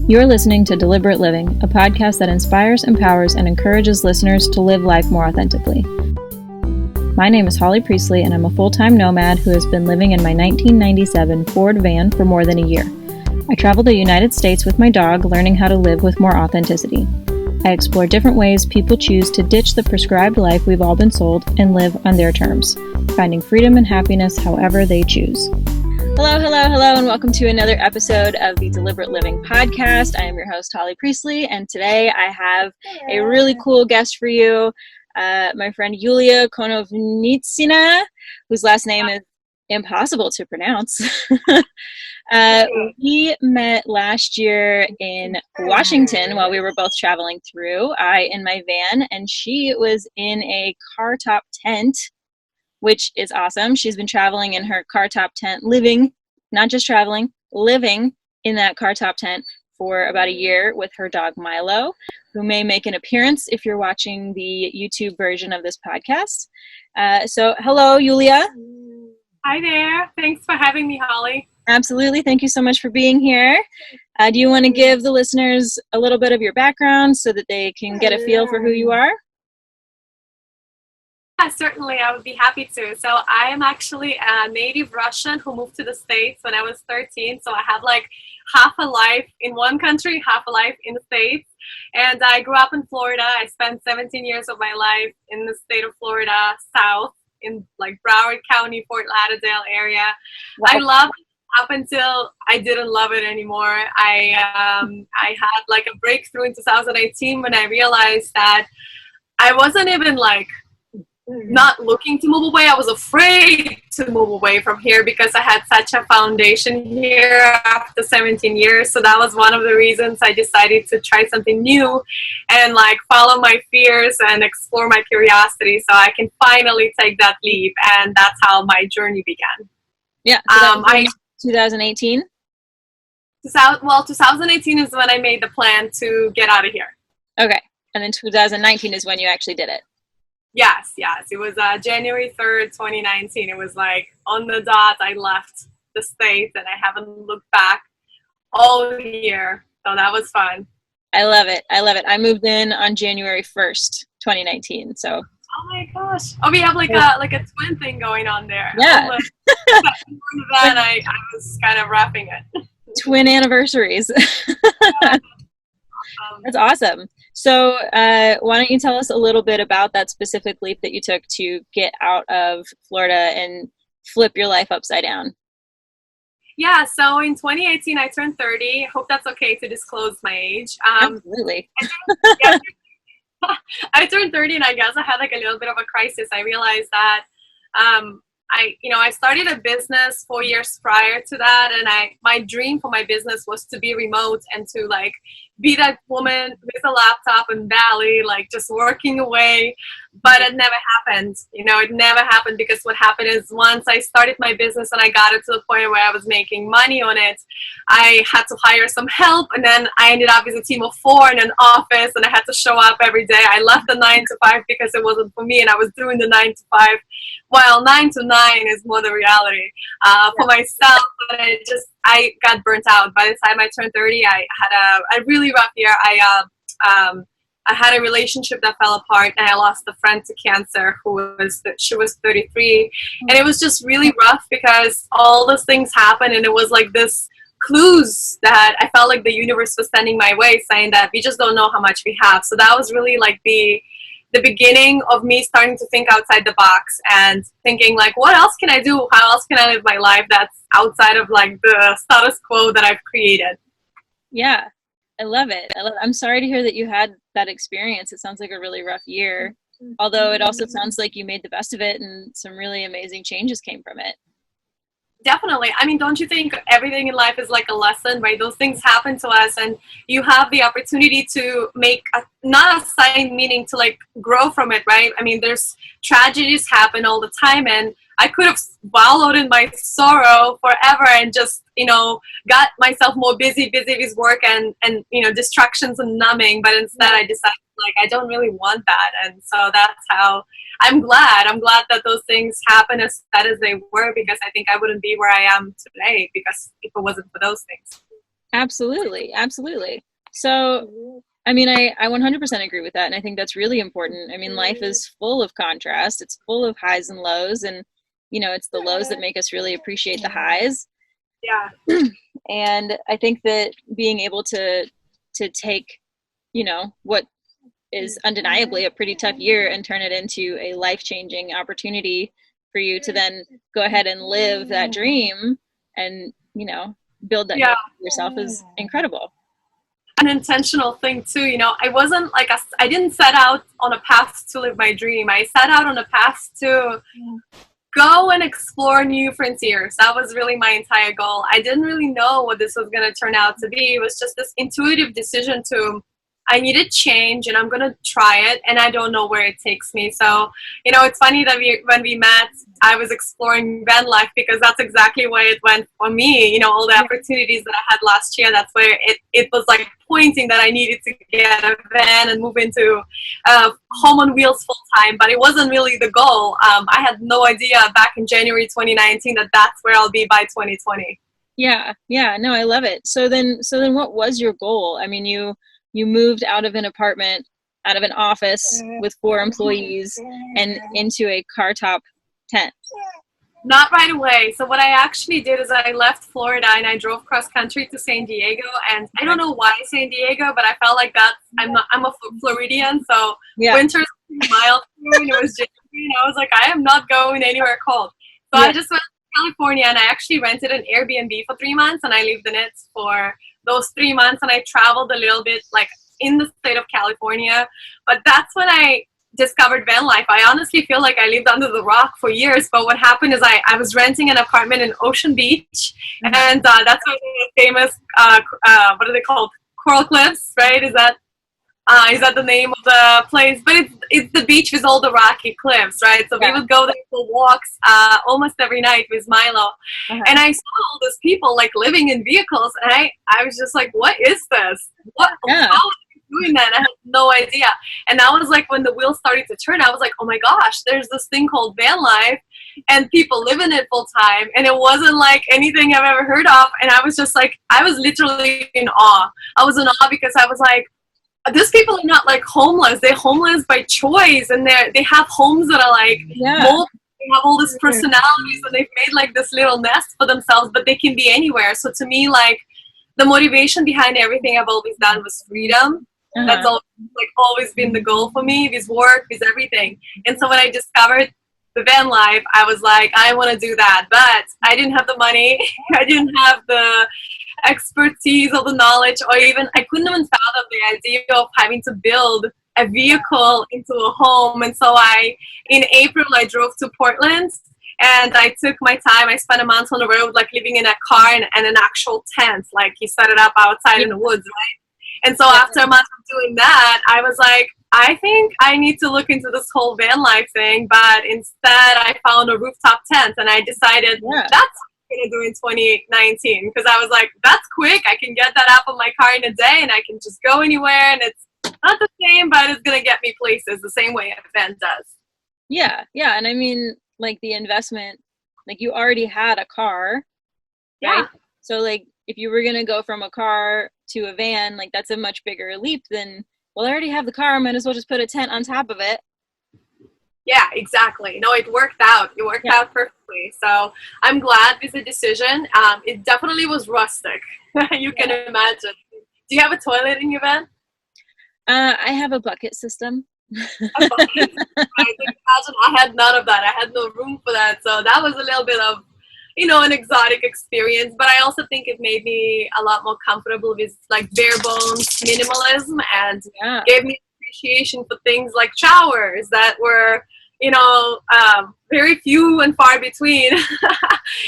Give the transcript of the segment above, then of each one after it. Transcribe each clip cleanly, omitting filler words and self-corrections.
You're listening to Deliberate Living, a podcast that inspires, empowers, and encourages listeners to live life more authentically. My name is Holly Priestley, and I'm a full-time nomad who has been living in my 1997 Ford van for more than a year. I travel the United States with my dog, learning how to live with more authenticity. I explore different ways people choose to ditch the prescribed life we've all been sold and live on their terms, finding freedom and happiness however they choose. Hello, and welcome to another episode of the Deliberate Living podcast. I am your host, Holly Priestley, and today I have a really cool guest for you, my friend Yulia Konovnitsina, whose last name is impossible to pronounce. We met last year in Washington while we were both traveling through, I in my van, and she was in a car top tent, which is awesome. She's been traveling in her car top tent, living in that car top tent for about a year with her dog Milo, who may make an appearance if you're watching the YouTube version of this podcast. So hello, Yulia. Hi there. Thanks for having me, Holly. Absolutely. Thank you so much for being here. Do you want to give the listeners a little bit of your background so that they can get a feel for who you are? Yeah, certainly. I would be happy to. So I am actually a native Russian who moved to the States when I was 13. So I have like half a life in one country, half a life in the States. And I grew up in Florida. I spent 17 years of my life in the state of Florida, south, in like Broward County, Fort Lauderdale area. Wow. I loved it up until I didn't love it anymore. I had like a breakthrough in 2018 when I realized that I wasn't even like not looking to move away. I was afraid to move away from here because I had such a foundation here after 17 years. So that was one of the reasons I decided to try something new and like follow my fears and explore my curiosity so I can finally take that leap. And that's how my journey began. Yeah. So 2018? 2018 is when I made the plan to get out of here. Okay. And then 2019 is when you actually did it. Yes. It was January 3rd, 2019. It was like on the dot, I left the States and I haven't looked back all year. So that was fun. I love it. I moved in on January 1st, 2019. So. Oh my gosh. Oh, we have like a twin thing going on there. Yeah. Then I was kind of wrapping it. Twin anniversaries. That's awesome. So why don't you tell us a little bit about that specific leap that you took to get out of Florida and flip your life upside down? Yeah, so in 2018, I turned 30. Hope that's okay to disclose my age. Absolutely. I turned 30 and I guess I had like a little bit of a crisis. I realized that I started a business 4 years prior to that, and my dream for my business was to be remote and to like be that woman with a laptop in Bali, like just working away. But it never happened. It never happened because what happened is once I started my business and I got it to the point where I was making money on it, I had to hire some help, and then I ended up with a team of 4 in an office, and I had to show up every day. I left the 9 to 5 because it wasn't for me, and I was doing the 9 to 5, while 9 to 9 is more the reality for myself. But I got burnt out. By the time I turned 30, I had a really rough year. I had a relationship that fell apart, and I lost a friend to cancer she was 33. And it was just really rough because all those things happened, and it was like this clues that I felt like the universe was sending my way, saying that we just don't know how much we have. So that was really like the beginning of me starting to think outside the box and thinking like, what else can I do? How else can I live my life that's outside of like the status quo that I've created? Yeah. I love it. I'm sorry to hear that you had that experience. It sounds like a really rough year, although it also sounds like you made the best of it and some really amazing changes came from it. Definitely. I mean, don't you think everything in life is like a lesson, right? Those things happen to us and you have the opportunity to make not a side meaning to like grow from it, right? I mean, there's tragedies happen all the time, and I could have wallowed in my sorrow forever and just, got myself more busy with work and distractions and numbing. But instead I decided like, I don't really want that. And so that's how I'm glad that those things happen as sad as they were, because I think I wouldn't be where I am today if it wasn't for those things. Absolutely. Absolutely. So, I mean, I 100% agree with that. And I think that's really important. I mean, life is full of contrast. It's full of highs and lows. And, it's the lows that make us really appreciate the highs. Yeah. And I think that being able to take, what is undeniably a pretty tough year and turn it into a life-changing opportunity for you to then go ahead and live that dream and, build that Yeah. for yourself is incredible. An intentional thing too. I wasn't like I didn't set out on a path to live my dream. I set out on a path to go and explore new frontiers. That was really my entire goal. I didn't really know what this was going to turn out to be. It was just this intuitive decision to, I needed change and I'm going to try it, and I don't know where it takes me. So, it's funny that when we met, I was exploring van life because that's exactly where it went for me. All the opportunities that I had last year, that's where it was like pointing that I needed to get a van and move into home on wheels full time, but it wasn't really the goal. I had no idea back in January 2019 that that's where I'll be by 2020. Yeah. No, I love it. So then what was your goal? I mean, you moved out of an apartment, out of an office with 4 employees and into a car top tent. Not right away. So what I actually did is I left Florida and I drove cross country to San Diego. And I don't know why San Diego, but I felt like that I'm a Floridian, so winter's mild here, and it was January, and I was like, I am not going anywhere cold. So I just went to California and I actually rented an Airbnb for 3 months, and I lived in it for those 3 months, and I traveled a little bit like in the state of California. But that's when I discovered van life. I honestly feel like I lived under the rock for years, but what happened is I was renting an apartment in Ocean Beach, and that's where the famous what are they called, coral cliffs, right? Is that the name of the place? But it's the beach with all the rocky cliffs, right? So we would go there for walks almost every night with Milo, and I saw all those people like living in vehicles, and I was just like, what is this? How doing that? I had no idea. And that was like when the wheels started to turn. I was like, oh my gosh, there's this thing called van life and people live in it full time, and it wasn't like anything I've ever heard of. And I was just like, I was literally in awe. I was in awe because I was like, these people are not like homeless. They're homeless by choice, and they have homes that are like mold. They have all these personalities, and they've made like this little nest for themselves, but they can be anywhere. So to me, like, the motivation behind everything I've always done was freedom. That's always been the goal for me, with work, with everything. And so when I discovered the van life, I was like, I want to do that. But I didn't have the money. I didn't have the expertise or the knowledge, or even, I couldn't even fathom the idea of having to build a vehicle into a home. And so in April, I drove to Portland, and I took my time. I spent a month on the road, like living in a car and an actual tent. Like, you set it up outside in the woods, right? And so after a month of doing that, I was like, I think I need to look into this whole van life thing. But instead, I found a rooftop tent, and I decided that's what I'm going to do in 2019. Because I was like, that's quick. I can get that out of my car in a day, and I can just go anywhere. And it's not the same, but it's going to get me places the same way a van does. Yeah. And I mean, like, the investment, like, you already had a car, right? So, like, if you were going to go from a car to a van, like, that's a much bigger leap than, well, I already have the car, I might as well just put a tent on top of it. Yeah, exactly. No, it worked out. It worked out perfectly. So I'm glad with the decision. It definitely was rustic. You can imagine. Do you have a toilet in your van? I have a bucket system. A bucket? I can imagine. I had none of that. I had no room for that. So that was a little bit of, an exotic experience, but I also think it made me a lot more comfortable with like bare bones minimalism, and gave me appreciation for things like showers that were, very few and far between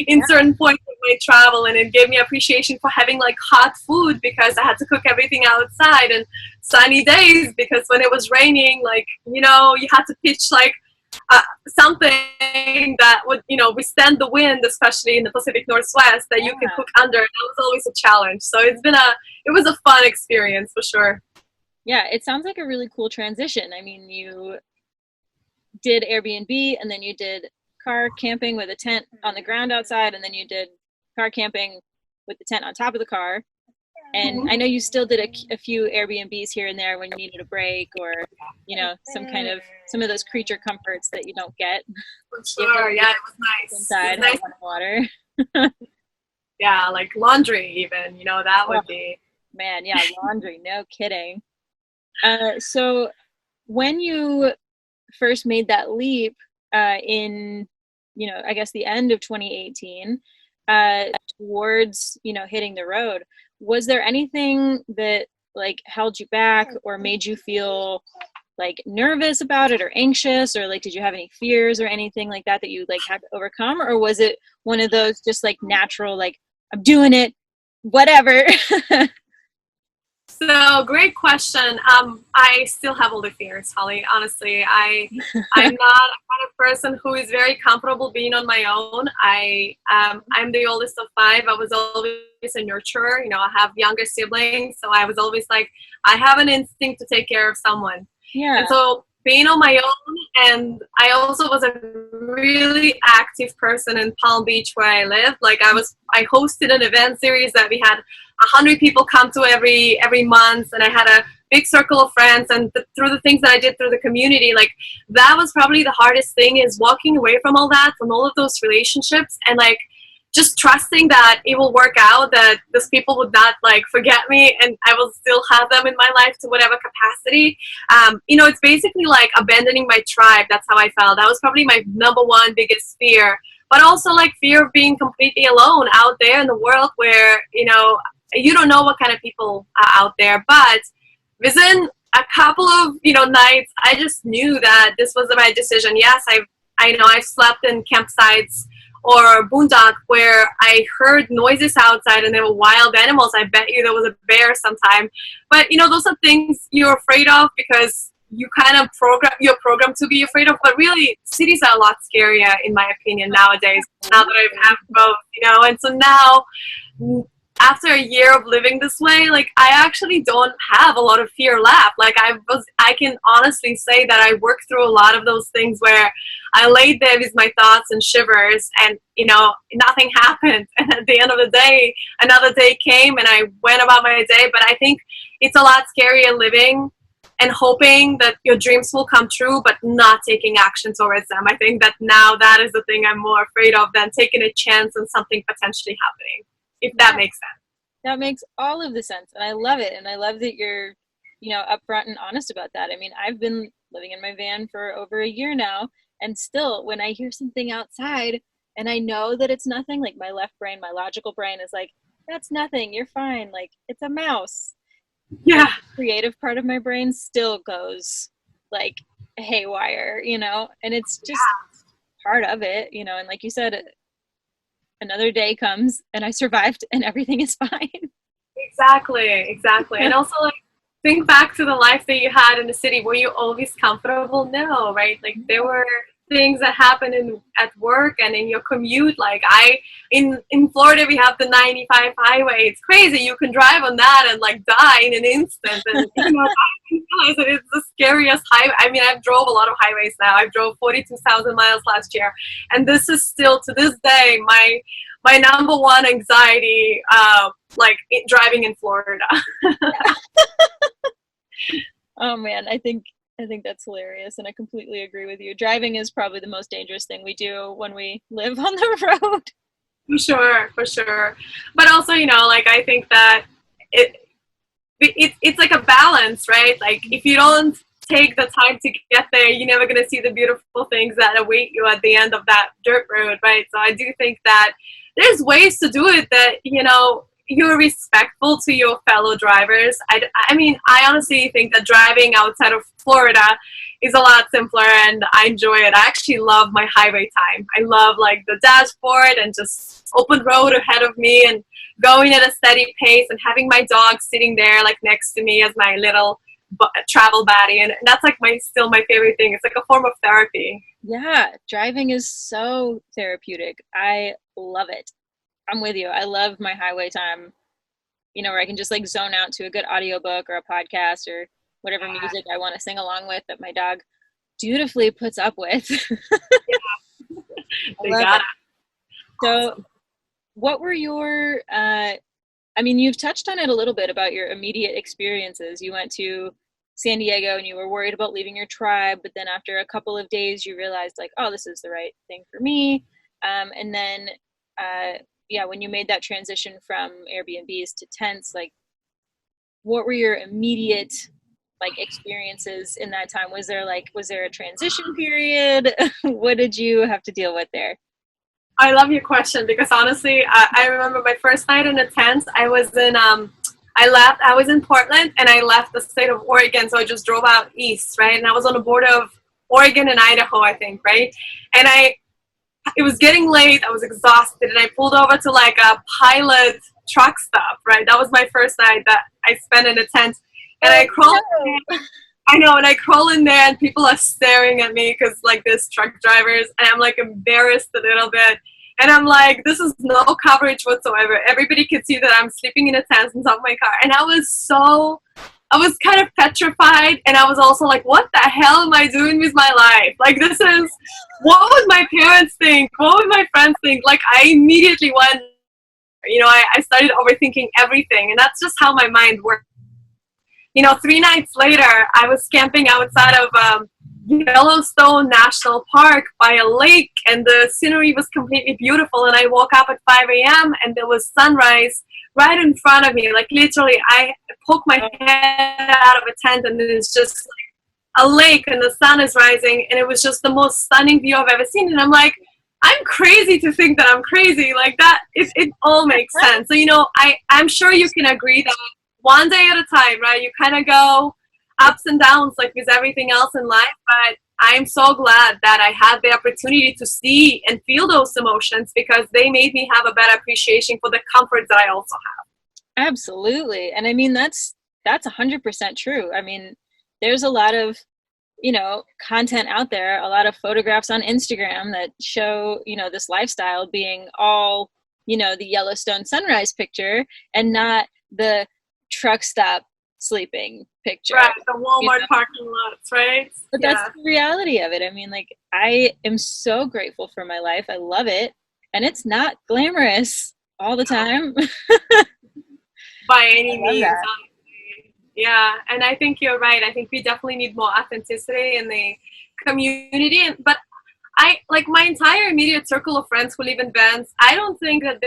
in certain points of my travel. And it gave me appreciation for having like hot food, because I had to cook everything outside, and sunny days because when it was raining, like, you had to pitch like something that would, withstand the wind, especially in the Pacific Northwest, that you can cook under. That was always a challenge. So it was a fun experience for sure. Yeah, it sounds like a really cool transition. I mean, you did Airbnb, and then you did car camping with a tent on the ground outside, and then you did car camping with the tent on top of the car. And I know you still did a few Airbnbs here and there when you needed a break, or, you know, some of those creature comforts that you don't get. For sure. Yeah, it was nice. Inside, it was nice. Water. Yeah, like laundry even, you know, that would be. Man, yeah, laundry, no kidding. So when you first made that leap in, you know, I guess the end of 2018 towards, you know, hitting the road, was there anything that like held you back or made you feel like nervous about it or anxious, or like did you have any fears or anything like that that you like had to overcome, or was it one of those just like natural, like I'm doing it, whatever? So great question. I still have all the fears, Holly. Honestly, I'm not a kind of person who is very comfortable being on my own. I'm the oldest of five. I was always a nurturer. You know, I have younger siblings, so I was always like, I have an instinct to take care of someone. Yeah. And so being on my own, and I also was a really active person in Palm Beach where I live. Like I hosted an event series that we had 100 people come to every month, and I had a big circle of friends, and through the things that I did through the community, like that was probably the hardest thing, is walking away from all that, from all of those relationships, and like just trusting that it will work out, that those people would not like forget me, and I will still have them in my life to whatever capacity. You know, it's basically like abandoning my tribe. That's how I felt. That was probably my number one biggest fear, but also like fear of being completely alone out there in the world where, you know, you don't know what kind of people are out there. But within a couple of, you know, nights, I just knew that this was the right decision. Yes, I know I've slept in campsites or boondock where I heard noises outside and there were wild animals. I bet you there was a bear sometime. But, you know, those are things you're afraid of because you're programmed to be afraid of. But really, cities are a lot scarier, in my opinion, nowadays, now that I've had both, you know. And so now, after a year of living this way, like I actually don't have a lot of fear left. Like I can honestly say that I worked through a lot of those things where I laid there with my thoughts and shivers, and you know, nothing happened. And at the end of the day, another day came and I went about my day. But I think it's a lot scarier living and hoping that your dreams will come true, but not taking action towards them. I think that now that is the thing I'm more afraid of than taking a chance on something potentially happening. If that makes sense. That makes all of the sense. And I love it. And I love that you're, you know, upfront and honest about that. I mean, I've been living in my van for over a year now. And still, when I hear something outside and I know that it's nothing, like my left brain, my logical brain is like, that's nothing. You're fine. Like, it's a mouse. Yeah. The creative part of my brain still goes like haywire, you know, and it's just part of it, you know. And like you said, another day comes and I survived and everything is fine. Exactly. And also, like, think back to the life that you had in the city. Were you always comfortable? No, right? Like there were things that happened at work and in your commute. Like in Florida, we have the 95 highway. It's crazy. You can drive on that and like die in an instant. And you know, I didn't realize that it's the scariest highway. I mean, I've drove a lot of highways now. I drove 42,000 miles last year, and this is still to this day my number one anxiety, driving in Florida. Oh man, I think that's hilarious, and I completely agree with you. Driving is probably the most dangerous thing we do when we live on the road. For sure. But also, you know, like I think that it's like a balance, right? Like if you don't take the time to get there, you're never going to see the beautiful things that await you at the end of that dirt road, right? So I do think that there's ways to do it that, you know, you're respectful to your fellow drivers. I mean, I honestly think that driving outside of Florida is a lot simpler, and I enjoy it. I actually love my highway time. I love like the dashboard and just open road ahead of me and going at a steady pace and having my dog sitting there like next to me as my little travel buddy. And that's like still my favorite thing. It's like a form of therapy. Yeah, driving is so therapeutic. I love it. I'm with you. I love my highway time, you know, where I can just like zone out to a good audiobook or a podcast or whatever music I want to sing along with that my dog dutifully puts up with. They got it. So what were your I mean, you've touched on it a little bit about your immediate experiences. You went to San Diego and you were worried about leaving your tribe, but then after a couple of days, you realized like, oh, this is the right thing for me. And then, yeah, when you made that transition from Airbnbs to tents, like, what were your immediate like experiences in that time? Was there a transition period? What did you have to deal with there? I love your question because honestly, I remember my first night in a tent. I was in Portland and I left the state of Oregon, so I just drove out east, right? And I was on the border of Oregon and Idaho, I think, right? And it was getting late. I was exhausted, and I pulled over to like a pilot truck stop, right? That was my first night that I spent in a tent, and I crawled. No. I know, and I crawl in there, and people are staring at me because like there's truck drivers, and I'm like embarrassed a little bit, and I'm like, this is no coverage whatsoever. Everybody could see that I'm sleeping in a tent on top of my car, and I was kind of petrified, and I was also like, what the hell am I doing with my life? Like, what would my parents think? What would my friends think? Like, I immediately went, I started overthinking everything, and that's just how my mind works. 3 nights later, I was camping outside of Yellowstone National Park by a lake, and the scenery was completely beautiful, and I woke up at 5 a.m. and there was sunrise right in front of me. Like, literally, I poke my head out of a tent, and it's just like a lake, and the sun is rising, and it was just the most stunning view I've ever seen. And I'm like, I'm crazy to think that I'm crazy. Like that, it all makes sense. So, I'm sure you can agree that one day at a time, right? You kind of go ups and downs like with everything else in life, but I'm so glad that I had the opportunity to see and feel those emotions because they made me have a better appreciation for the comforts that I also have. Absolutely. And I mean, that's 100% true. I mean, there's a lot of, content out there, a lot of photographs on Instagram that show, this lifestyle being all, the Yellowstone sunrise picture and not the truck stop sleeping picture. Right, the Walmart parking lots, right? But that's the reality of it. I mean, like, I am so grateful for my life. I love it. And it's not glamorous all the time. By any means. Yeah, and I think you're right. I think we definitely need more authenticity in the community. But my entire immediate circle of friends who live in vans, I don't think that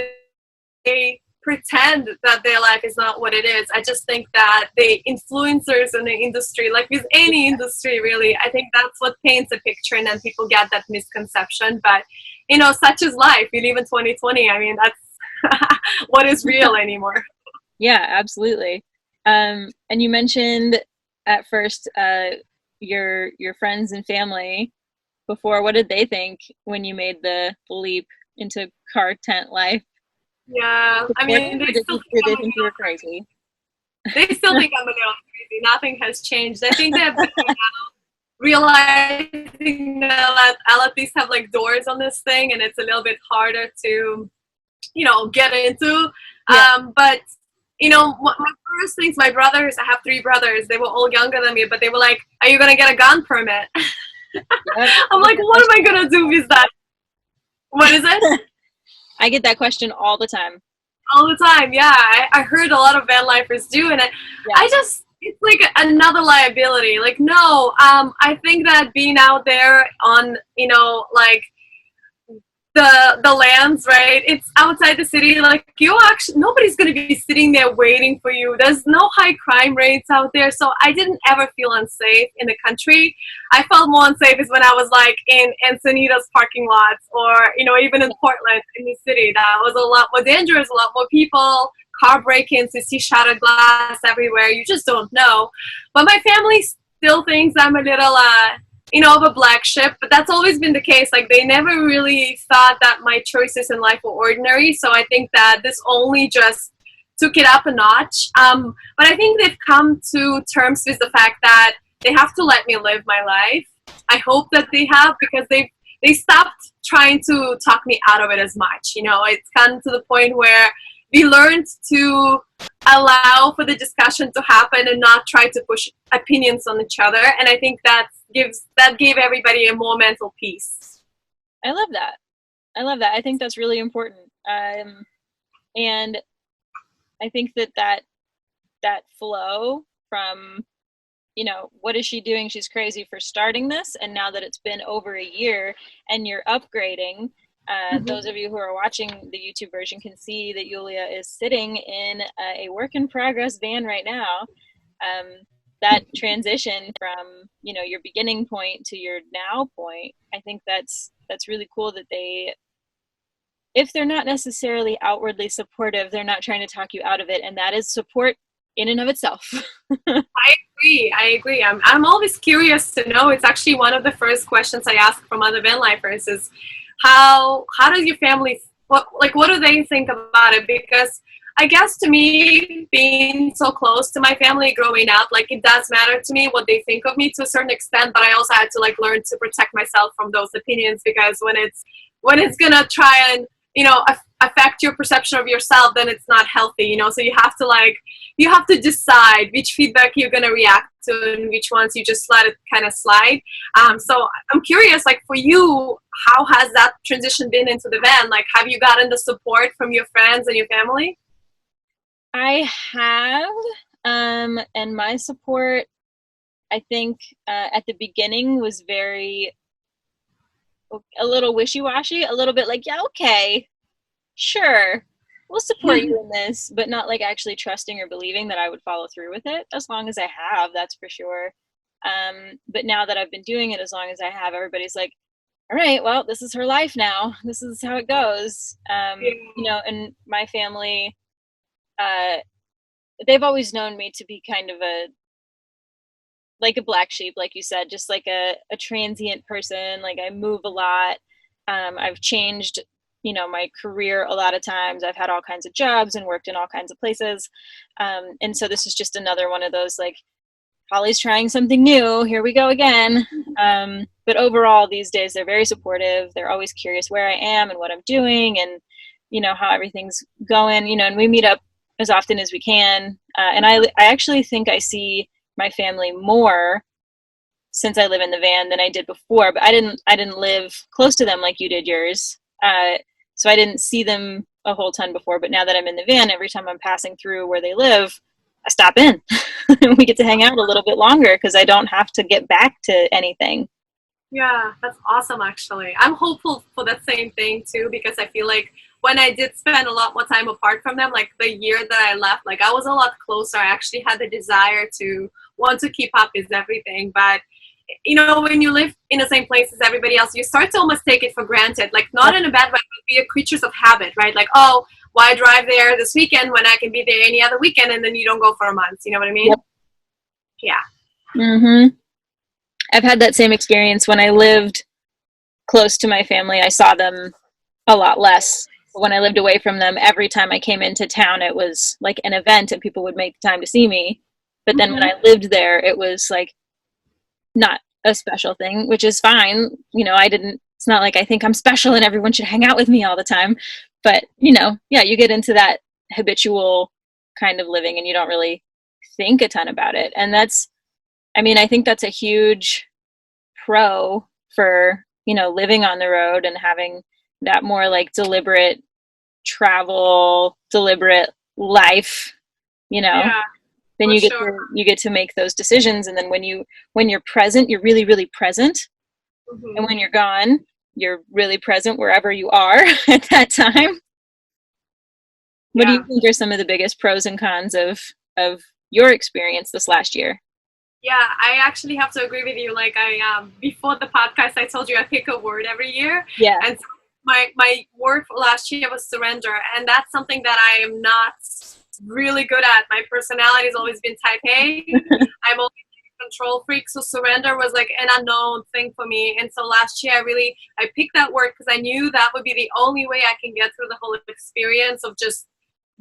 they pretend that their life is not what it is. I just think that the influencers in the industry, like with any industry really, I think that's what paints a picture, and then people get that misconception. But such is life. We live in 2020. I mean, that's what is real anymore. Yeah, absolutely. And you mentioned at first your friends and family before. What did they think when you made the leap into car tent life? Yeah, I mean, they still think you were crazy. They still think I'm a little crazy. Nothing has changed. I think they're realizing that I'll at least have like doors on this thing, and it's a little bit harder to, get into. Yeah. But my first things, my brothers, I have 3 brothers. They were all younger than me, but they were like, "Are you gonna get a gun permit?" I'm like, "What am I gonna do with that?" What is it? I get that question all the time. All the time, yeah. I heard a lot of van lifers do, and it's like another liability. Like, no, I think that being out there on, like the lands, right? It's outside the city. Like, nobody's going to be sitting there waiting for you. There's no high crime rates out there. So I didn't ever feel unsafe in the country. I felt more unsafe is when I was like in Encinitas parking lots or, even in Portland in the city. That was a lot more dangerous, a lot more people, car break-ins, you see shattered glass everywhere. You just don't know. But my family still thinks I'm a little, of a black sheep, but that's always been the case. Like, they never really thought that my choices in life were ordinary. So I think that this only just took it up a notch. But I think they've come to terms with the fact that they have to let me live my life. I hope that they have, because they stopped trying to talk me out of it as much. It's gotten to the point where we learned to allow for the discussion to happen and not try to push opinions on each other. And I think that gave everybody a more mental peace. I love that. I think that's really important. And I think that flow from, you know, what is she doing? She's crazy for starting this. And now that it's been over a year and you're upgrading, those of you who are watching the YouTube version can see that Yulia is sitting in a work in progress van right now. That transition from, you know, your beginning point to your now point, I think that's really cool that they, if they're not necessarily outwardly supportive, they're not trying to talk you out of it. And that is support in and of itself. I agree. I'm always curious to know. It's actually one of the first questions I ask from other van lifers is how does your family, what do they think about it? Because I guess to me, being so close to my family growing up, like it does matter to me what they think of me to a certain extent, but I also had to like learn to protect myself from those opinions, because when it's gonna try and, you know, affect your perception of yourself, then it's not healthy, you know. So you have to decide which feedback you're going to react to and which ones you just let it kind of slide. So I'm curious, like for you, how has that transition been into the van? Like, have you gotten the support from your friends and your family? I have, and my support, I think, at the beginning was a little wishy-washy, a little bit like, yeah, okay, sure, we'll support you in this, but not like actually trusting or believing that I would follow through with it, as long as I have, that's for sure. But now that I've been doing it as long as I have, everybody's like, all right, well, this is her life now. This is how it goes. You know, and my family, they've always known me to be kind of a black sheep, like you said, just like a transient person. Like I move a lot. I've changed, you know, my career a lot of times. I've had all kinds of jobs and worked in all kinds of places. And so this is just another one of those, like, Holly's trying something new. Here we go again. But overall, these days, they're very supportive. They're always curious where I am and what I'm doing and, you know, how everything's going, you know, and we meet up as often as we can. And I actually think I see my family more since I live in the van than I did before, but I didn't live close to them like you did yours. So I didn't see them a whole ton before, but now that I'm in the van, every time I'm passing through where they live, I stop in and we get to hang out a little bit longer because I don't have to get back to anything. Yeah, that's awesome, actually. I'm hopeful for that same thing too, because I feel like when I did spend a lot more time apart from them, like the year that I left, like I was a lot closer. I actually had the desire to want to keep up with everything. But, you know, when you live in the same place as everybody else, you start to almost take it for granted, like not in a bad way, but we are creatures of habit, right? Like, oh, why drive there this weekend when I can be there any other weekend, and then you don't go for a month? You know what I mean? Yep. Yeah. Mm-hmm. I've had that same experience. When I lived close to my family, I saw them a lot less. When I lived away from them, every time I came into town, it was like an event and people would make time to see me. But then when I lived there, it was like not a special thing, which is fine. You know, it's not like I think I'm special and everyone should hang out with me all the time. But, you know, yeah, you get into that habitual kind of living and you don't really think a ton about it. And I think that's a huge pro for, you know, living on the road and having that more like deliberate travel, deliberate life, you know. Yeah, then you get to make those decisions, and then when you're present, you're really, really present. Mm-hmm. And when you're gone, you're really present wherever you are at that time. What do you think are some of the biggest pros and cons of your experience this last year? Yeah, I actually have to agree with you. Like before the podcast, I told you I pick a word every year. Yeah. And so my word for last year was surrender. And that's something that I am not really good at. My personality has always been type A. I'm always a control freak. So surrender was like an unknown thing for me. And so last year I picked that word because I knew that would be the only way I can get through the whole experience of just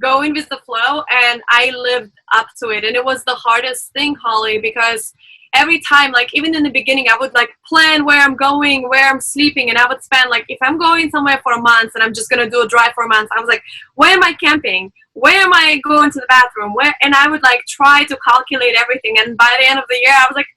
going with the flow, and I lived up to it. And it was the hardest thing, Holly, because every time, like even in the beginning, I would like plan where I'm going, where I'm sleeping, and I would spend like, if I'm going somewhere for a month and I'm just going to do a drive for a month, I was like, where am I camping? Where am I going to the bathroom? And I would like try to calculate everything. And by the end of the year, I was like,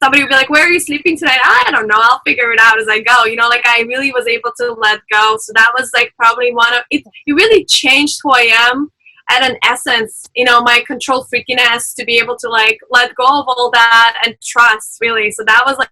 somebody would be like, where are you sleeping tonight? I don't know. I'll figure it out as I go. You know, like I really was able to let go. So that was like probably one of it. It really changed who I am. at an essence, you know, my control freakiness to be able to like let go of all that and trust, really. So that was like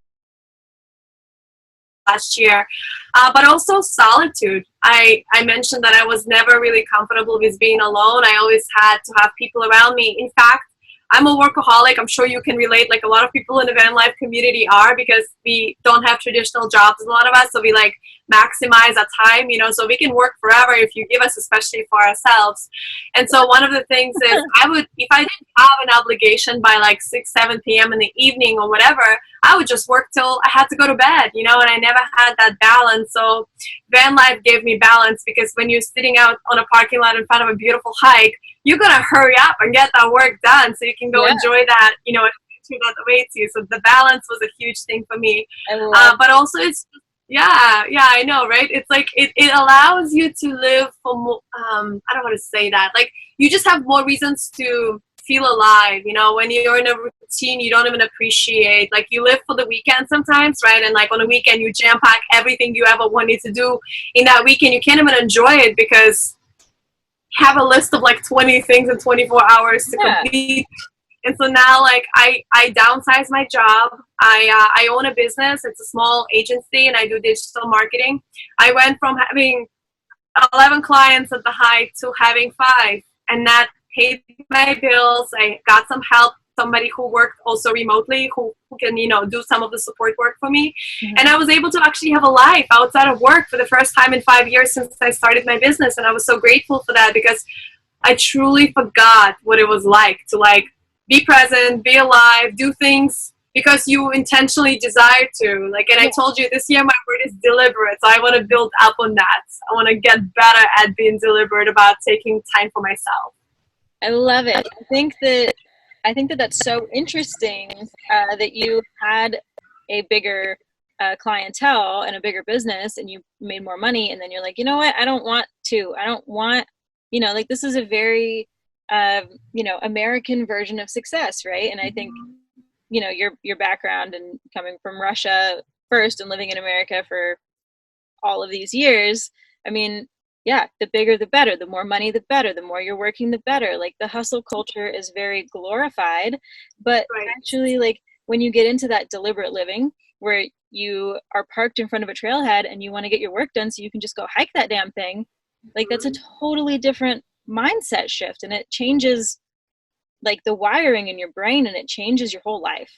last year. But also solitude. I mentioned that I was never really comfortable with being alone. I always had to have people around me. In fact, I'm a workaholic. I'm sure you can relate, like a lot of people in the van life community are, because we don't have traditional jobs, a lot of us, so we like maximize our time, you know, so we can work forever if you give us, especially for ourselves. And so one of the things is I would, if I didn't have an obligation by like 6-7 p.m. in the evening or whatever, I would just work till I had to go to bed, you know, and I never had that balance. So van life gave me balance, because when you're sitting out on a parking lot in front of a beautiful hike, you're going to hurry up and get that work done so you can go enjoy that, you know, that awaits you. So the balance was a huge thing for me. But also it's, I know, right? It's like, it allows you to live for more, I don't want to say that. Like, you just have more reasons to feel alive, you know, when you're in a routine, you don't even appreciate, like, you live for the weekend sometimes, right? And like on a weekend, you jam pack everything you ever wanted to do in that weekend. You can't even enjoy it because have a list of like 20 things in 24 hours to complete. And so now, like, I downsized my job. I own a business. It's a small agency, and I do digital marketing. I went from having 11 clients at the height to having 5, and that paid my bills. I got some help, somebody who worked also remotely, who can, you know, do some of the support work for me. Mm-hmm. And I was able to actually have a life outside of work for the first time in 5 years since I started my business. And I was so grateful for that, because I truly forgot what it was like to like be present, be alive, do things because you intentionally desire to. Like, and I told you this year my word is deliberate. So I want to build up on that. I want to get better at being deliberate about taking time for myself. I love it. I think that that's so interesting that you had a bigger clientele and a bigger business, and you made more money, and then you're like, you know what? I don't want, you know, like, this is a very, you know, American version of success, right? And I think, you know, your background and coming from Russia first and living in America for all of these years, I mean, yeah, the bigger the better, the more money the better, the more you're working the better. Like, the hustle culture is very glorified, but actually, like, when you get into that deliberate living where you are parked in front of a trailhead and you want to get your work done so you can just go hike that damn thing, like, that's a totally different mindset shift, and it changes like the wiring in your brain, and it changes your whole life.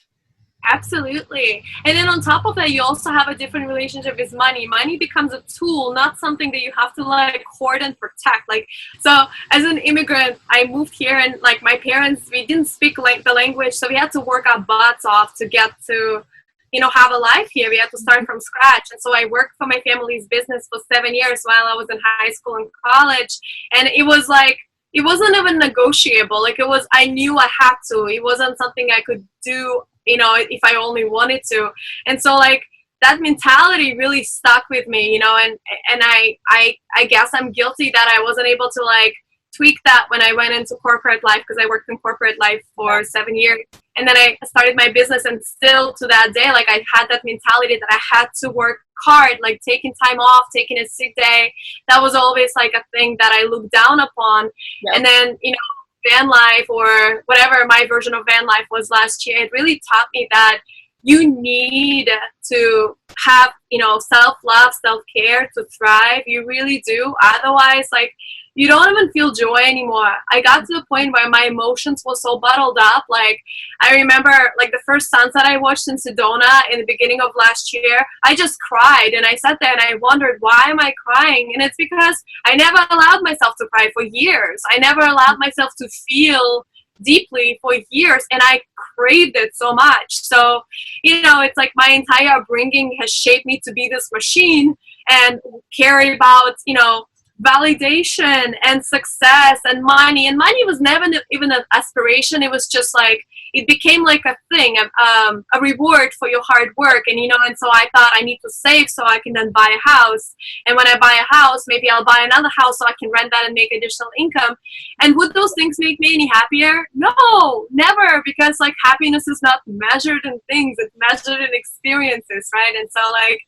Absolutely. And then on top of that, you also have a different relationship with money. Money becomes a tool, not something that you have to like hoard and protect. Like, so as an immigrant, I moved here, and like my parents, we didn't speak like the language, so we had to work our butts off to get to, you know, have a life here. We had to start from scratch. And so I worked for my family's business for 7 years while I was in high school and college. And it was like, it wasn't even negotiable. Like, it was, I knew I had to. It wasn't something I could do, you know, if I only wanted to. And so like that mentality really stuck with me, you know, and I guess I'm guilty that I wasn't able to like tweak that when I went into corporate life, because I worked in corporate life for 7 years. And then I started my business, and still to that day, like, I had that mentality that I had to work hard, like taking time off, taking a sick day. That was always like a thing that I looked down upon. Yep. And then, you know, van life, or whatever my version of van life was last year, it really taught me that you need to have, you know, self-love, self-care to thrive. You really do. Otherwise, like, you don't even feel joy anymore. I got to the point where my emotions were so bottled up. Like, I remember like the first sunset I watched in Sedona in the beginning of last year, I just cried, and I sat there and I wondered, why am I crying? And it's because I never allowed myself to cry for years. I never allowed myself to feel deeply for years, and I craved it so much. So, you know, it's like my entire upbringing has shaped me to be this machine and care about, you know, validation and success and money. And money was never even an aspiration. It was just like, it became like a thing, a reward for your hard work. And, you know, and so I thought I need to save so I can then buy a house. And when I buy a house, maybe I'll buy another house so I can rent that and make additional income. And would those things make me any happier? No, never, because like happiness is not measured in things, it's measured in experiences, right? And so like,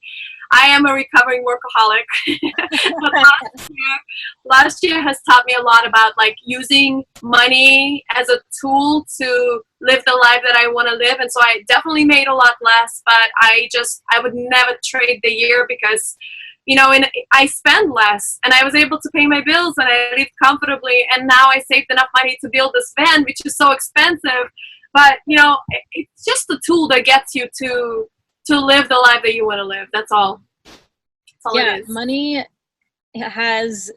I am a recovering workaholic. But last year has taught me a lot about like using money as a tool to live the life that I want to live. And so I definitely made a lot less, but I would never trade the year because, you know, I spend less and I was able to pay my bills and I lived comfortably. And now I saved enough money to build this van, which is so expensive. But, you know, it's just a tool that gets you to live the life that you want to live. That's all. That's all it is. Money has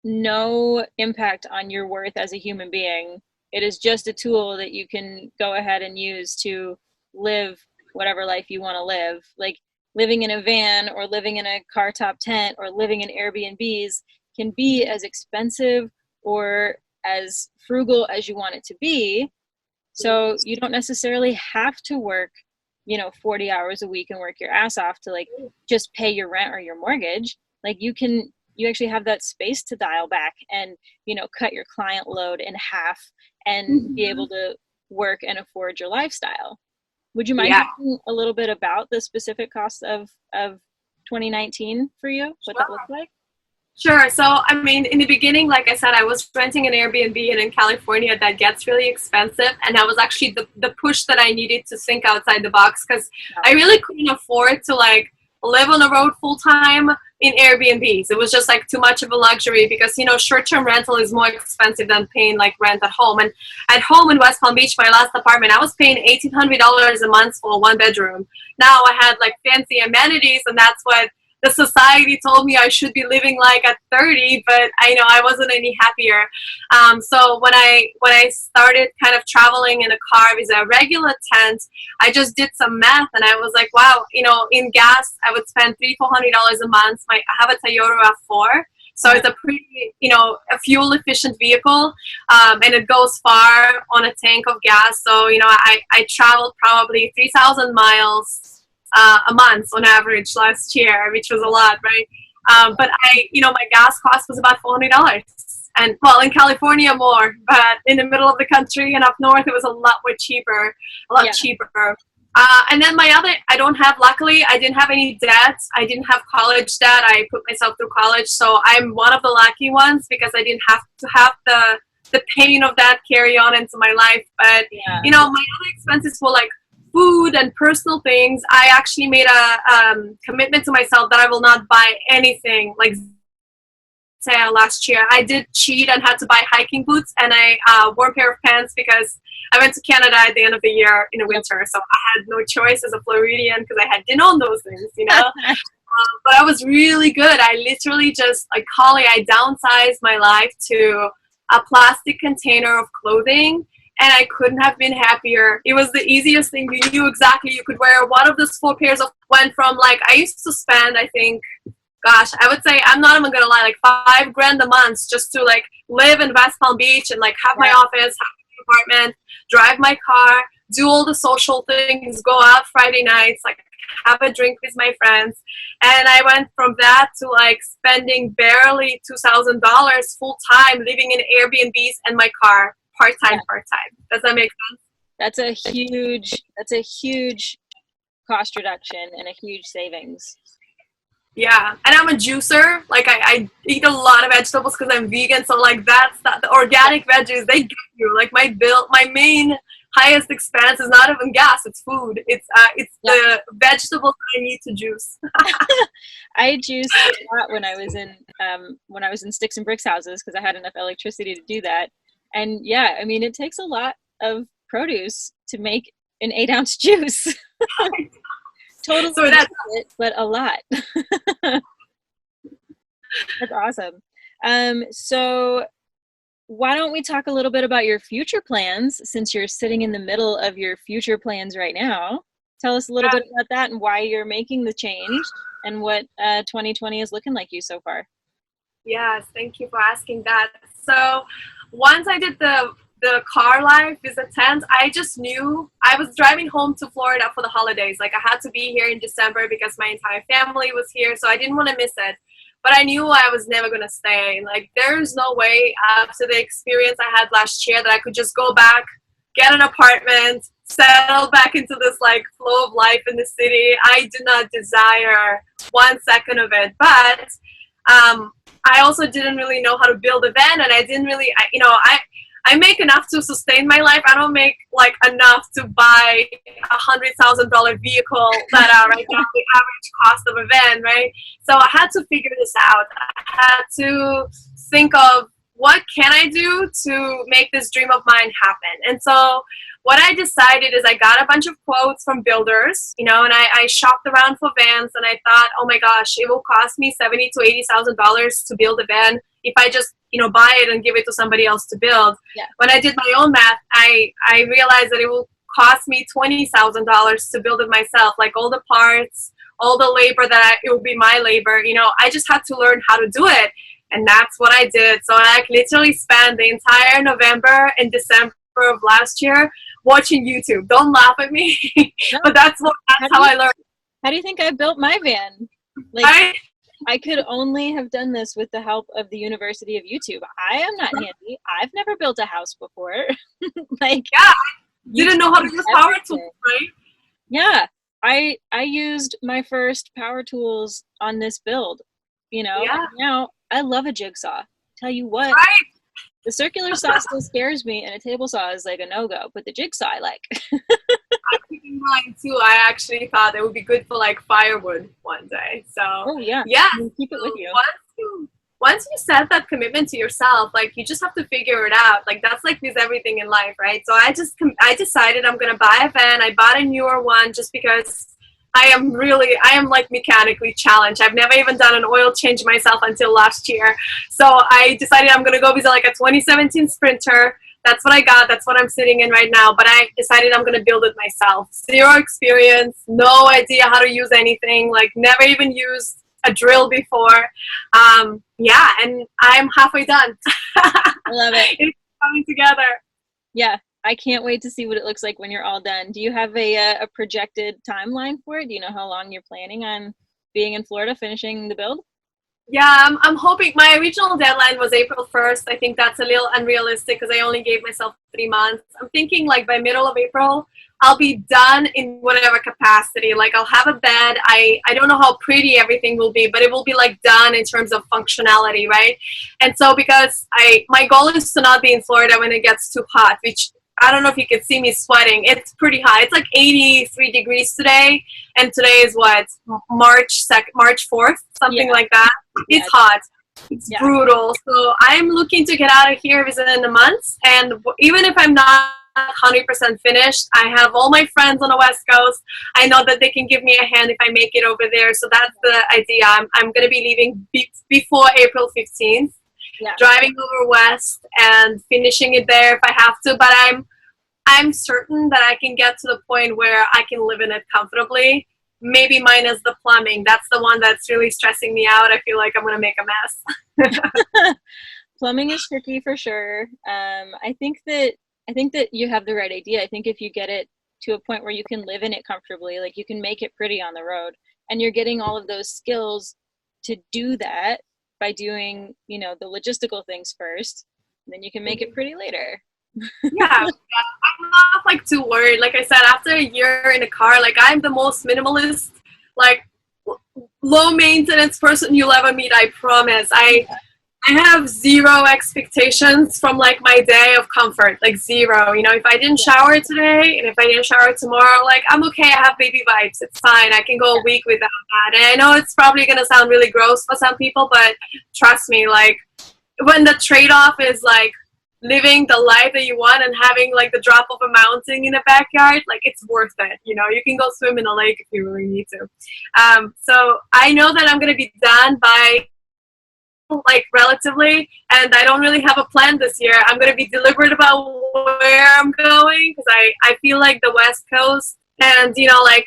no impact on your worth as a human being. It is just a tool that you can go ahead and use to live whatever life you want to live. Like living in a van or living in a car top tent or living in Airbnbs can be as expensive or as frugal as you want it to be. So you don't necessarily have to work, you know, 40 hours a week and work your ass off to like just pay your rent or your mortgage. Like you actually have that space to dial back and, you know, cut your client load in half and be able to work and afford your lifestyle. Would you mind talking a little bit about the specific costs of 2019 for you? What that looked like? Sure. So, I mean, in the beginning, like I said, I was renting an Airbnb, and in California, that gets really expensive. And that was actually the push that I needed to think outside the box because I really couldn't afford to like live on the road full time in Airbnbs. It was just like too much of a luxury because, you know, short-term rental is more expensive than paying like rent at home. And at home in West Palm Beach, my last apartment, I was paying $1,800 a month for a 1-bedroom. Now I had like fancy amenities, and that's what the society told me I should be living like at 30, but I know I wasn't any happier. So when I started kind of traveling in a car with a regular tent, I just did some math and I was like, wow, you know, in gas, I would spend $300-400 a month. I have a Toyota RAV4. So it's a pretty, you know, a fuel efficient vehicle, and it goes far on a tank of gas. So, you know, I traveled probably 3,000 miles a month on average last year, which was a lot, right? But my gas cost was about $400. And well, in California more, but in the middle of the country and up north, it was a lot more cheaper, cheaper. And then luckily, I didn't have any debt. I didn't have college debt. I put myself through college. So I'm one of the lucky ones because I didn't have to have the pain of that carry on into my life. But, you know, my other expenses were like food and personal things. I actually made a commitment to myself that I will not buy anything like last year. I did cheat and had to buy hiking boots and a warm pair of pants because I went to Canada at the end of the year in the winter. So I had no choice as a Floridian because I didn't own those things, you know. But I was really good. I literally just, like Holly, I downsized my life to a plastic container of clothing. And I couldn't have been happier. It was the easiest thing. You knew exactly you could wear one of those 4 pairs of went from like, I used to spend, I think, gosh, I would say, I'm not even going to lie, like $5,000 a month just to like live in West Palm Beach and like have my office, have my apartment, drive my car, do all the social things, go out Friday nights, like have a drink with my friends. And I went from that to like spending barely $2,000 full time living in Airbnbs and my car. Part-time. Does that make sense? That's a huge cost reduction and a huge savings. Yeah, and I'm a juicer. Like I eat a lot of vegetables because I'm vegan. So like that's the organic veggies, they get you. Like my main highest expense is not even gas, it's food. It's the vegetables I need to juice. I juiced a lot when I was in sticks and bricks houses because I had enough electricity to do that. And yeah, I mean, it takes a lot of produce to make an 8-ounce juice. Totally, so but a lot. That's awesome. So why don't we talk a little bit about your future plans since you're sitting in the middle of your future plans right now? Tell us a little bit about that and why you're making the change and what 2020 is looking like you so far. Yes, thank you for asking that. So once I did the car life with the tent, I just knew I was driving home to Florida for the holidays. Like I had to be here in December because my entire family was here, so I didn't want to miss it. But I knew I was never going to stay. Like there's no way after the experience I had last year that I could just go back get an apartment, settle back into this like flow of life in the city. I do not desire 1 second of it, but I also didn't really know how to build a van, and I didn't really, I make enough to sustain my life. I don't make like enough to buy $100,000 vehicle that are right now the average cost of a van, right? So I had to figure this out. I had to think of what can I do to make this dream of mine happen. And so what I decided is I got a bunch of quotes from builders, and I shopped around for vans, and I thought, oh my gosh, it will cost me $70,000 to $80,000 to build a van if I just, buy it and give it to somebody else to build. Yeah. When I did my own math, I realized that it will cost me $20,000 to build it myself, like all the parts, all the labor it will be my labor. I just had to learn how to do it. And that's what I did. So I literally spent the entire November and December of last year watching YouTube. Don't laugh at me, No. but that's how I learned. How do you think I built my van? I could only have done this with the help of the University of YouTube. I am not handy. I've never built a house before. Didn't know how to use power tools, right? Yeah, I used my first power tools on this build. Now I love a jigsaw. Tell you what, right? The circular saw still scares me, and a table saw is like a no-go, but the jigsaw I like. I'm keeping mine too. I actually thought it would be good for like firewood one day. So yeah, keep it with you. Once you set that commitment to yourself, like you just have to figure it out. Like that's like with everything in life, right? So I decided I'm gonna buy a van. I bought a newer one just because I am like mechanically challenged. I've never even done an oil change myself until last year. So I decided I'm going to go visit like a 2017 Sprinter. That's what I got. That's what I'm sitting in right now. But I decided I'm going to build it myself. Zero experience, no idea how to use anything, like never even used a drill before. And I'm halfway done. I love it. It's coming together. Yeah. I can't wait to see what it looks like when you're all done. Do you have a projected timeline for it? Do you know how long you're planning on being in Florida finishing the build? Yeah, I'm hoping. My original deadline was April 1st. I think that's a little unrealistic because I only gave myself 3 months. I'm thinking like by middle of April, I'll be done in whatever capacity. Like I'll have a bed. I don't know how pretty everything will be, but it will be like done in terms of functionality, right? And so because my goal is to not be in Florida when it gets too hot, which I don't know if you can see me sweating. It's pretty hot. It's like 83 degrees today. And today is what? March 4th? Something like that. It's hot. It's brutal. So I'm looking to get out of here within a month. And even if I'm not 100% finished, I have all my friends on the West Coast. I know that they can give me a hand if I make it over there. So that's the idea. I'm going to be leaving before April 15th. Yeah. Driving over west and finishing it there if I have to, but I'm certain that I can get to the point where I can live in it comfortably. Maybe minus the plumbing. That's the one that's really stressing me out. I feel like I'm going to make a mess. Plumbing is tricky for sure. I think that you have the right idea. I think if you get it to a point where you can live in it comfortably, like you can make it pretty on the road, and you're getting all of those skills to do that by doing, the logistical things first, and then you can make it pretty later. Yeah, I'm not like too worried. Like I said, after a year in a car, like I'm the most minimalist, like low maintenance person you'll ever meet. I promise. I have zero expectations from like my day of comfort, like zero. If I didn't shower today and if I didn't shower tomorrow, like I'm okay. I have baby vibes. It's fine. I can go a week without that. And I know it's probably going to sound really gross for some people, but trust me, like when the trade-off is like living the life that you want and having like the drop of a mountain in a backyard, like it's worth it. You can go swim in a lake if you really need to. So I know that I'm going to be done by like relatively, and I don't really have a plan this year. I'm going to be deliberate about where I'm going because I feel like the West Coast and like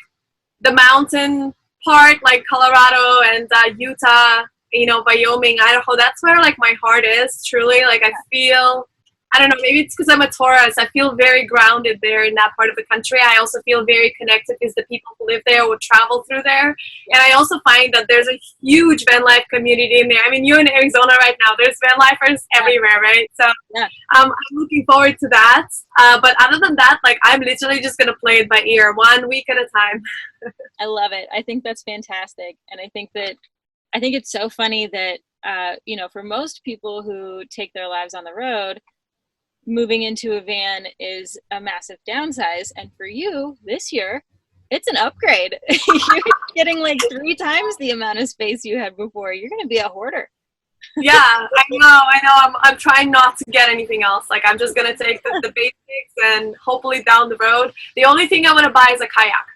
the mountain part, like Colorado and Utah, Wyoming, Idaho, that's where like my heart is truly. Like I feel I don't know, maybe it's because I'm a Taurus. I feel very grounded there in that part of the country. I also feel very connected because the people who live there would travel through there. And I also find that there's a huge van life community in there. I mean, you're in Arizona right now. There's van lifers everywhere, right? So I'm looking forward to that. But other than that, like, I'm literally just going to play it by ear, 1 week at a time. I love it. I think that's fantastic. And I think it's so funny that, for most people who take their lives on the road, moving into a van is a massive downsize. And for you this year, it's an upgrade. You're getting like 3 times the amount of space you had before. You're going to be a hoarder. Yeah, I know. I'm trying not to get anything else. Like, I'm just going to take the basics, and hopefully down the road, the only thing I want to buy is a kayak.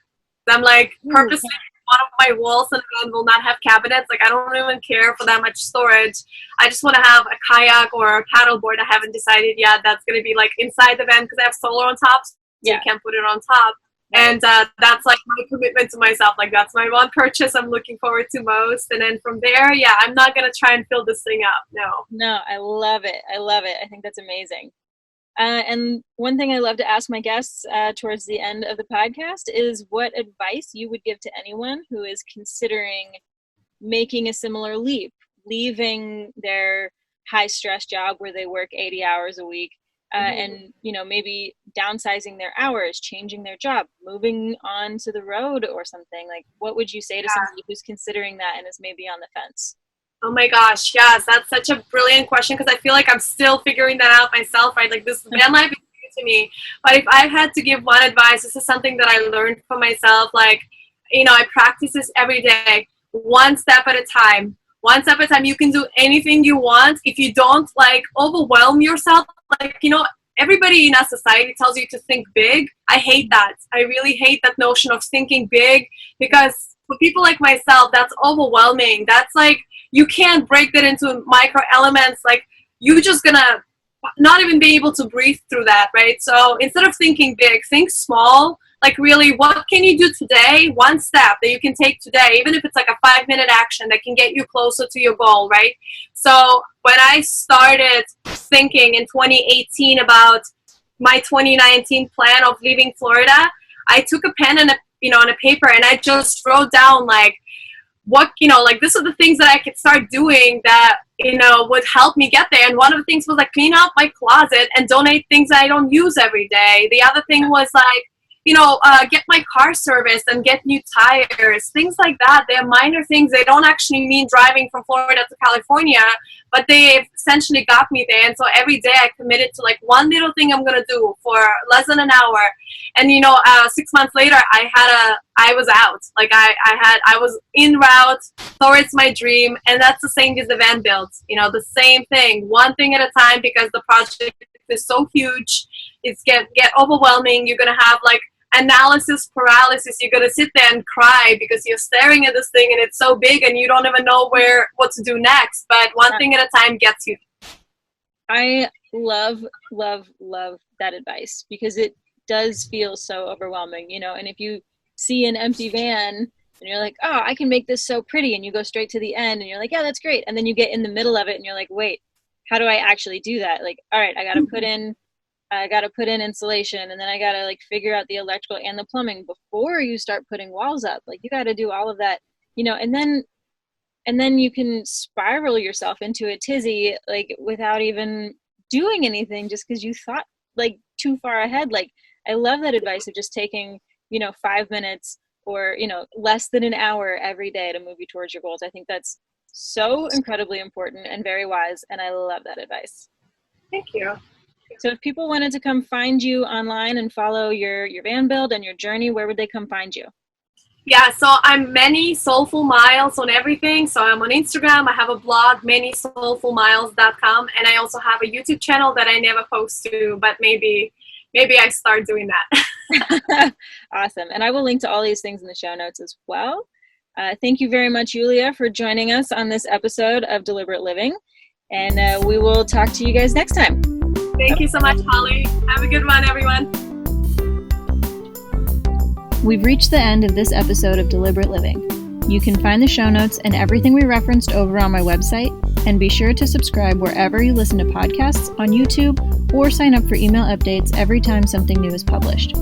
I'm like purposely one of my walls and will not have cabinets. Like, I don't even care for that much storage. I just want to have a kayak or a paddleboard. I haven't decided yet. That's going to be like inside the van because I have solar on top, so you can't put it on top. And that's like my commitment to myself. Like, that's my one purchase I'm looking forward to most. And then from there, I'm not going to try and fill this thing up. No, I love it. I think that's amazing. And one thing I love to ask my guests towards the end of the podcast is what advice you would give to anyone who is considering making a similar leap, leaving their high-stress job where they work 80 hours a week, and maybe downsizing their hours, changing their job, moving on to the road or something. Like, what would you say to somebody who's considering that and is maybe on the fence? Oh my gosh, yes, that's such a brilliant question because I feel like I'm still figuring that out myself, right? Like, this van life is new to me. But if I had to give one advice, this is something that I learned for myself. Like, I practice this every day, one step at a time. One step at a time. You can do anything you want if you don't, like, overwhelm yourself. Like, everybody in our society tells you to think big. I hate that. I really hate that notion of thinking big because for people like myself, that's overwhelming. That's like, you can't break that into micro elements. Like, you're just gonna not even be able to breathe through that, right? So instead of thinking big, think small. Like, really, what can you do today? One step that you can take today, even if it's like a 5-minute action that can get you closer to your goal, right? So when I started thinking in 2018 about my 2019 plan of leaving Florida, I took a pen and a paper, and I just wrote down, like, what, like, this are the things that I could start doing that, would help me get there. And one of the things was, like, clean out my closet and donate things that I don't use every day. The other thing was, like, get my car serviced and get new tires, things like that. They're minor things. They don't actually mean driving from Florida to California, but they've essentially got me there. And so every day I committed to, like, one little thing I'm going to do for less than an hour. And, 6 months later, I was out. Like, I was en route towards my dream. And that's the same as the van build, the same thing, one thing at a time, because the project is so huge. It's get overwhelming. You're going to have, like, analysis paralysis. You're going to sit there and cry because you're staring at this thing and it's so big and you don't even know what to do next. But one thing at a time gets you. I love, love, love that advice because it does feel so overwhelming, and if you see an empty van and you're like, oh, I can make this so pretty, and you go straight to the end and you're like, yeah, that's great. And then you get in the middle of it and you're like, wait, how do I actually do that? Like, all right, I got to put in insulation, and then I got to, like, figure out the electrical and the plumbing before you start putting walls up. Like, you got to do all of that, and then you can spiral yourself into a tizzy, like, without even doing anything just because you thought, like, too far ahead. Like, I love that advice of just taking, 5 minutes or, less than an hour every day to move you towards your goals. I think that's so incredibly important and very wise. And I love that advice. Thank you. So if people wanted to come find you online and follow your van build and your journey, where would they come find you? Yeah, so I'm Many Soulful Miles on everything. So I'm on Instagram. I have a blog, manysoulfulmiles.com. And I also have a YouTube channel that I never post to, but maybe I start doing that. Awesome. And I will link to all these things in the show notes as well. Thank you very much, Yulia, for joining us on this episode of Deliberate Living. And we will talk to you guys next time. Thank you so much, Holly. Have a good one, everyone. We've reached the end of this episode of Deliberate Living. You can find the show notes and everything we referenced over on my website, and be sure to subscribe wherever you listen to podcasts on YouTube or sign up for email updates every time something new is published.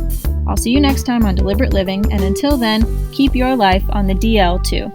I'll see you next time on Deliberate Living, and until then, keep your life on the DL too.